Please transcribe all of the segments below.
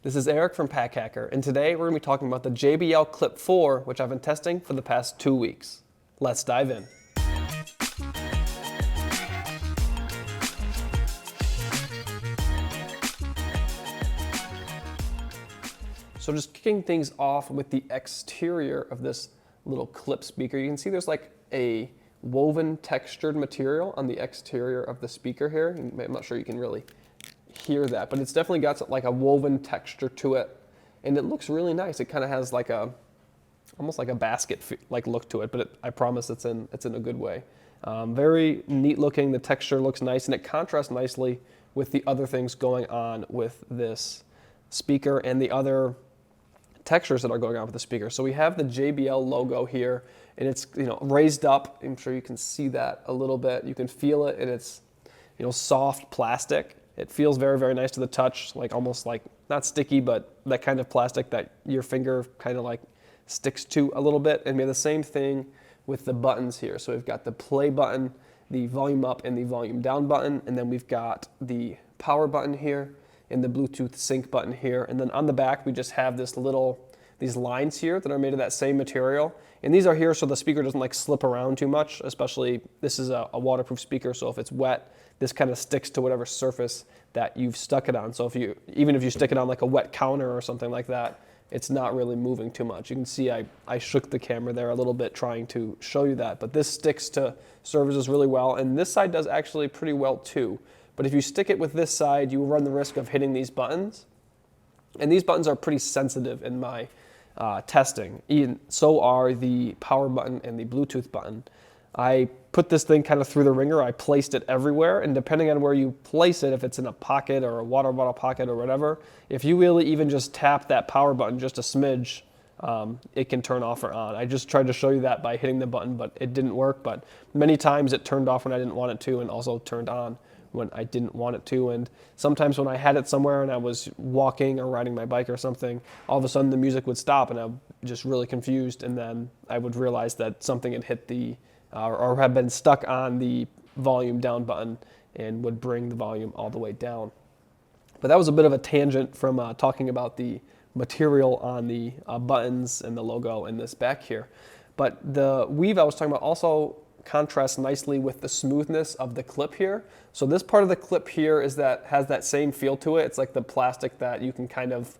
This is Eric from Pack Hacker, and today we're going to be talking about the JBL Clip 4, which I've been testing for the past 2 weeks. Let's dive in. So just kicking things off with the exterior of this little clip speaker, you can see there's like a woven textured material on the exterior of the speaker here. I'm not sure you can really hear that, but it's definitely got like a woven texture to it, and it looks really nice. It kind of has like almost like a basket like look to it, but I promise it's in a good way. Very neat looking. The texture looks nice, and it contrasts nicely with the other things going on with this speaker and the other textures that are going on with the speaker. So we have the JBL logo here, and it's raised up. I'm sure you can see that a little bit. You can feel it, and it's soft plastic. It feels very, very nice to the touch, like almost like not sticky, but that kind of plastic that your finger kind of like sticks to a little bit. And we have the same thing with the buttons here. So we've got the play button, the volume up and the volume down button, and then we've got the power button here and the Bluetooth sync button here. And then on the back, we just have these lines here that are made of that same material. And these are here so the speaker doesn't like slip around too much, especially this is a waterproof speaker. So if it's wet, this kind of sticks to whatever surface that you've stuck it on. So even if you stick it on like a wet counter or something like that, it's not really moving too much. You can see I shook the camera there a little bit trying to show you that, but this sticks to surfaces really well. And this side does actually pretty well too. But if you stick it with this side, you run the risk of hitting these buttons. And these buttons are pretty sensitive in my testing. So are the power button and the Bluetooth button. I put this thing kind of through the ringer. I placed it everywhere, and depending on where you place it, if it's in a pocket or a water bottle pocket or whatever, if you really even just tap that power button just a smidge, it can turn off or on. I just tried to show you that by hitting the button, but it didn't work. But many times it turned off when I didn't want it to, and also turned on when I didn't want it to. And sometimes when I had it somewhere and I was walking or riding my bike or something, all of a sudden the music would stop and I'm just really confused, and then I would realize that something had hit or had been stuck on the volume down button and would bring the volume all the way down. But that was a bit of a tangent from talking about the material on the buttons and the logo in this back here. But the weave I was talking about also contrasts nicely with the smoothness of the clip here. So this part of the clip here has that same feel to it. It's like the plastic that you can kind of,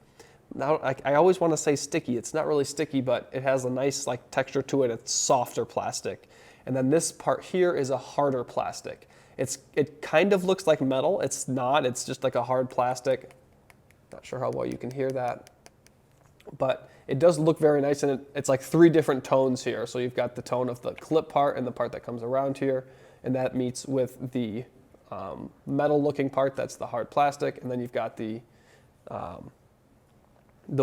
I always want to say sticky. It's not really sticky, but it has a nice like texture to it. It's softer plastic. And then this part here is a harder plastic. It kind of looks like metal. It's not. It's just like a hard plastic. Not sure how well you can hear that, but it does look very nice, and it's like 3 different tones here. So you've got the tone of the clip part and the part that comes around here, and that meets with the metal looking part, that's the hard plastic, and then you've got the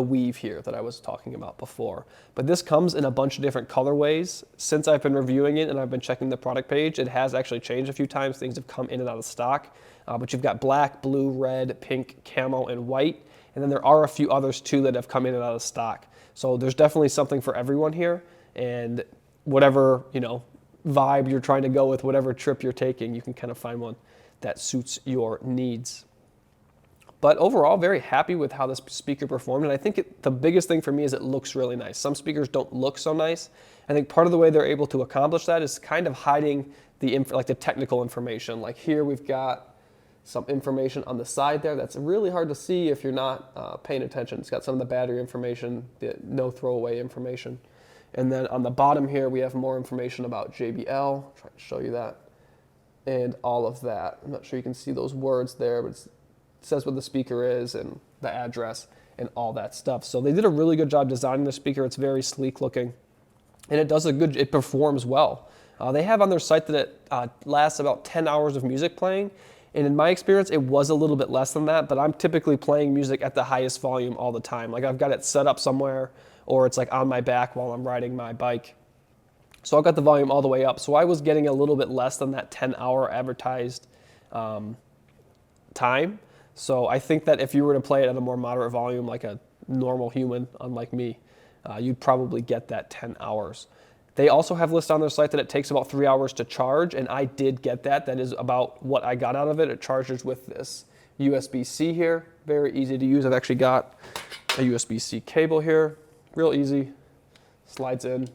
weave here that I was talking about before. But this comes in a bunch of different colorways. Since I've been reviewing it and I've been checking the product page, it has actually changed a few times. Things have come in and out of stock, but you've got black, blue, red, pink, camo, and white. And then there are a few others too that have come in and out of stock. So there's definitely something for everyone here, and whatever vibe you're trying to go with, whatever trip you're taking, you can kind of find one that suits your needs. But overall, very happy with how this speaker performed, and I think the biggest thing for me is it looks really nice. Some speakers don't look so nice. I think part of the way they're able to accomplish that is kind of hiding the technical information. Like here we've got some information on the side there that's really hard to see if you're not paying attention. It's got some of the battery information, the no throwaway information. And then on the bottom here, we have more information about JBL. I'll try to show you that. And all of that. I'm not sure you can see those words there, but it says what the speaker is and the address and all that stuff. So they did a really good job designing the speaker. It's very sleek looking, and it performs well. They have on their site that it lasts about 10 hours of music playing. And in my experience, it was a little bit less than that, but I'm typically playing music at the highest volume all the time. Like I've got it set up somewhere, or it's like on my back while I'm riding my bike. So I've got the volume all the way up. So I was getting a little bit less than that 10-hour advertised time. So I think that if you were to play it at a more moderate volume, like a normal human, unlike me, you'd probably get that 10 hours. They also have listed on their site that it takes about 3 hours to charge, and I did get that. That is about what I got out of it. It charges with this USB-C here, very easy to use. I've actually got a USB-C cable here, real easy, slides in.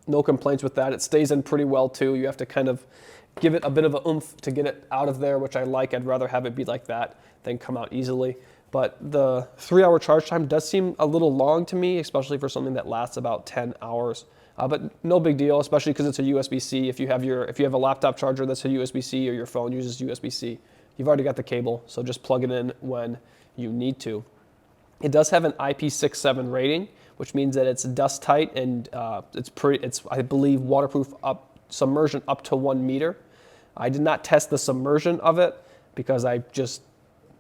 No complaints with that. It stays in pretty well too. You have to kind of give it a bit of a oomph to get it out of there, which I like. I'd rather have it be like that than come out easily. But the 3-hour charge time does seem a little long to me, especially for something that lasts about 10 hours. But no big deal, especially because it's a USB-C. If you have a laptop charger that's a USB-C or your phone uses USB-C, you've already got the cable, so just plug it in when you need to. It does have an IP67 rating, which means that it's dust tight and it's I believe waterproof submersion up to 1 meter. I did not test the submersion of it because I just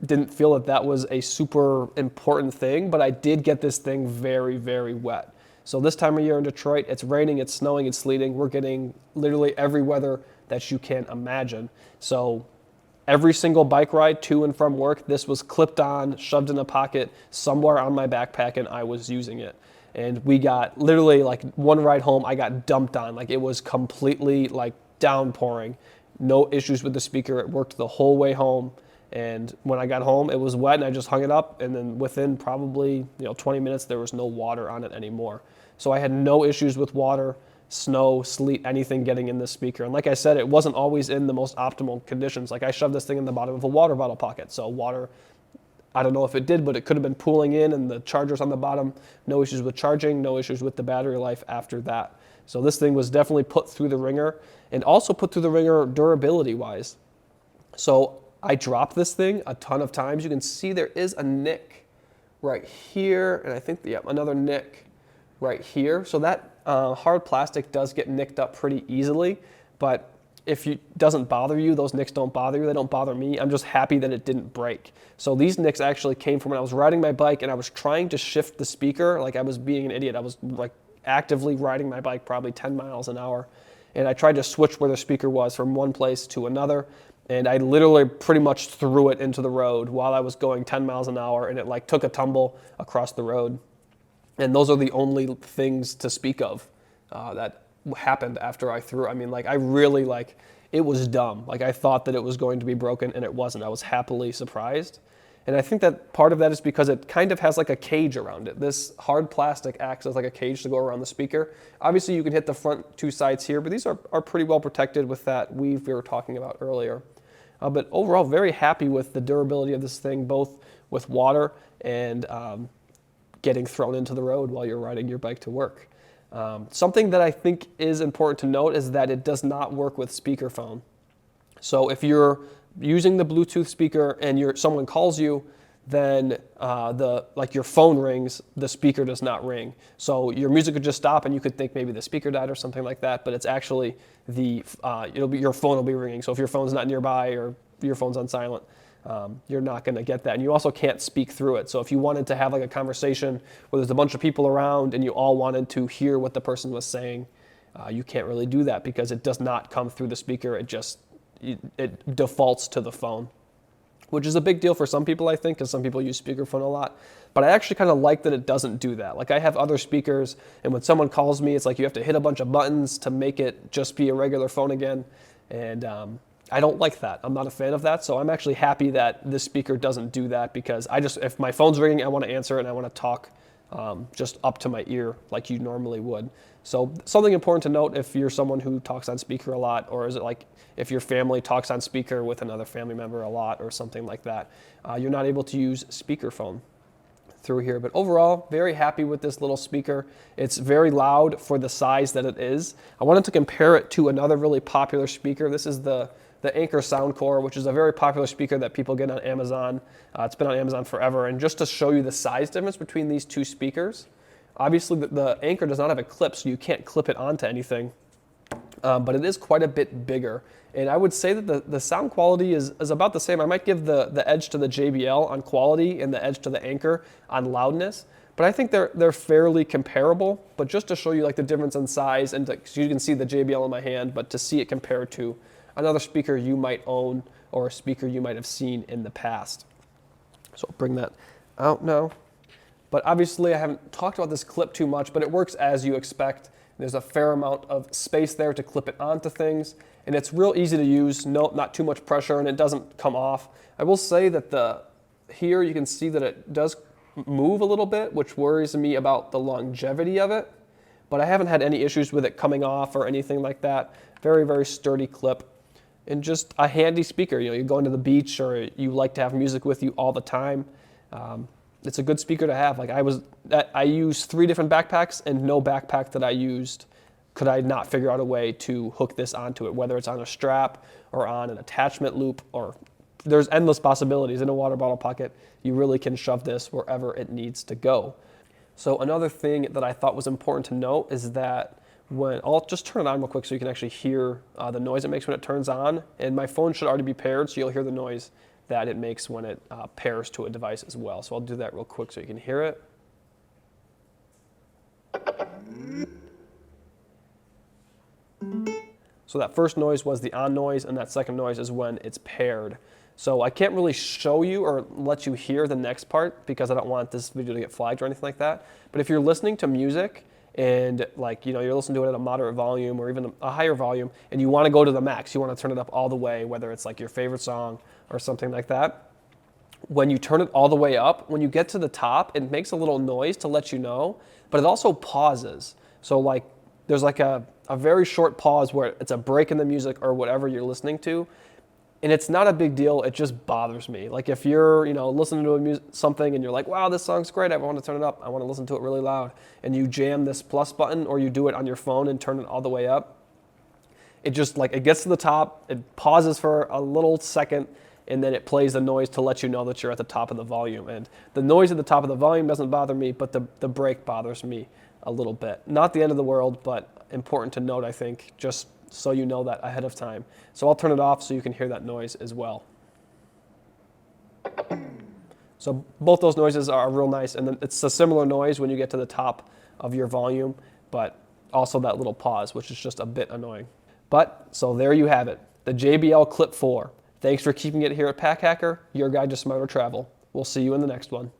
didn't feel that was a super important thing, but I did get this thing very, very wet. So this time of year in Detroit, it's raining, it's snowing, it's sleeting. We're getting literally every weather that you can imagine. So every single bike ride to and from work, this was clipped on, shoved in a pocket somewhere on my backpack, and I was using it. And we got literally like one ride home, I got dumped on. Like it was completely like downpouring. No issues with the speaker. It worked the whole way home. And when I got home, it was wet and I just hung it up. And then within probably 20 minutes, there was no water on it anymore. So I had no issues with water, snow, sleet, anything getting in this speaker. And like I said, it wasn't always in the most optimal conditions. Like I shoved this thing in the bottom of a water bottle pocket. So water, I don't know if it did, but it could have been pooling in and the charger's on the bottom. No issues with charging, no issues with the battery life after that. So this thing was definitely put through the ringer and also put through the ringer durability wise. So I dropped this thing a ton of times. You can see there is a nick right here, and I think, yeah, another nick right here. So that hard plastic does get nicked up pretty easily, but if it doesn't bother you, those nicks don't bother you, they don't bother me. I'm just happy that it didn't break. So these nicks actually came from when I was riding my bike and I was trying to shift the speaker like I was being an idiot. I was like actively riding my bike probably 10 miles an hour, and I tried to switch where the speaker was from one place to another. And I literally pretty much threw it into the road while I was going 10 miles an hour, and it like took a tumble across the road. And those are the only things to speak of that happened after I threw. I mean, like I really it was dumb. Like I thought that it was going to be broken and it wasn't. I was happily surprised. And I think that part of that is because it kind of has like a cage around it. This hard plastic acts as like a cage to go around the speaker. Obviously you can hit the front two sides here, but these are pretty well protected with that weave we were talking about earlier. But overall, very happy with the durability of this thing, both with water and getting thrown into the road while you're riding your bike to work. Something that I think is important to note is that it does not work with speakerphone. So if you're using the Bluetooth speaker and someone calls you, then your phone rings, the speaker does not ring. So your music could just stop and you could think maybe the speaker died or something like that, but it's actually your phone will be ringing. So if your phone's not nearby or your phone's on silent, you're not going to get that. And you also can't speak through it. So if you wanted to have like a conversation where there's a bunch of people around and you all wanted to hear what the person was saying, you can't really do that because it does not come through the speaker. It defaults to the phone, which is a big deal for some people, I think, because some people use speakerphone a lot. But I actually kind of like that it doesn't do that. Like I have other speakers, and when someone calls me, it's like you have to hit a bunch of buttons to make it just be a regular phone again. And I don't like that. I'm not a fan of that. So I'm actually happy that this speaker doesn't do that because if my phone's ringing, I want to answer it and I want to talk just up to my ear like you normally would. So something important to note if you're someone who talks on speaker a lot, or is it like if your family talks on speaker with another family member a lot or something like that, you're not able to use speakerphone through here. But overall, very happy with this little speaker. It's very loud for the size that it is. I wanted to compare it to another really popular speaker. This is the Anker Soundcore, which is a very popular speaker that people get on Amazon. It's been on Amazon forever. And just to show you the size difference between these two speakers, obviously the Anker does not have a clip, so you can't clip it onto anything. But it is quite a bit bigger. And I would say that the sound quality is about the same. I might give the edge to the JBL on quality and the edge to the Anker on loudness. But I think they're fairly comparable. But just to show you like the difference in size, and so you can see the JBL in my hand, but to see it compared to another speaker you might own or a speaker you might have seen in the past. So I'll bring that out now. But obviously I haven't talked about this clip too much, but it works as you expect. There's a fair amount of space there to clip it onto things. And it's real easy to use, not too much pressure, and it doesn't come off. I will say that here you can see that it does move a little bit, which worries me about the longevity of it, but I haven't had any issues with it coming off or anything like that. Very, very sturdy clip, and just a handy speaker. You're going to the beach or you like to have music with you all the time. It's a good speaker to have. Like I used 3 different backpacks, and no backpack that I used could I not figure out a way to hook this onto it, whether it's on a strap or on an attachment loop, or there's endless possibilities. In a water bottle pocket, you really can shove this wherever it needs to go. So another thing that I thought was important to note is that I'll just turn it on real quick so you can actually hear the noise it makes when it turns on. And my phone should already be paired, so you'll hear the noise that it makes when it pairs to a device as well. So I'll do that real quick so you can hear it. So that first noise was the on noise, and that second noise is when it's paired. So I can't really show you or let you hear the next part because I don't want this video to get flagged or anything like that. But if you're listening to music and you're listening to it at a moderate volume or even a higher volume, and you want to go to the max, you want to turn it up all the way, whether it's like your favorite song or something like that. When you turn it all the way up, when you get to the top, it makes a little noise to let you know, but it also pauses. So there's a very short pause where it's a break in the music or whatever you're listening to, and it's not a big deal. It just bothers me. Like if you're listening to something and you're like, wow, this song's great, I want to turn it up, I want to listen to it really loud, and you jam this plus button or you do it on your phone and turn it all the way up, it just it gets to the top, it pauses for a little second, and then it plays the noise to let you know that you're at the top of the volume. And the noise at the top of the volume doesn't bother me, but the break bothers me a little bit. Not the end of the world, but important to note, I think, just so you know that ahead of time. So I'll turn it off so you can hear that noise as well. So both those noises are real nice, and then it's a similar noise when you get to the top of your volume, but also that little pause, which is just a bit annoying. But, so there you have it, the JBL Clip 4. Thanks for keeping it here at Pack Hacker, your guide to smarter travel. We'll see you in the next one.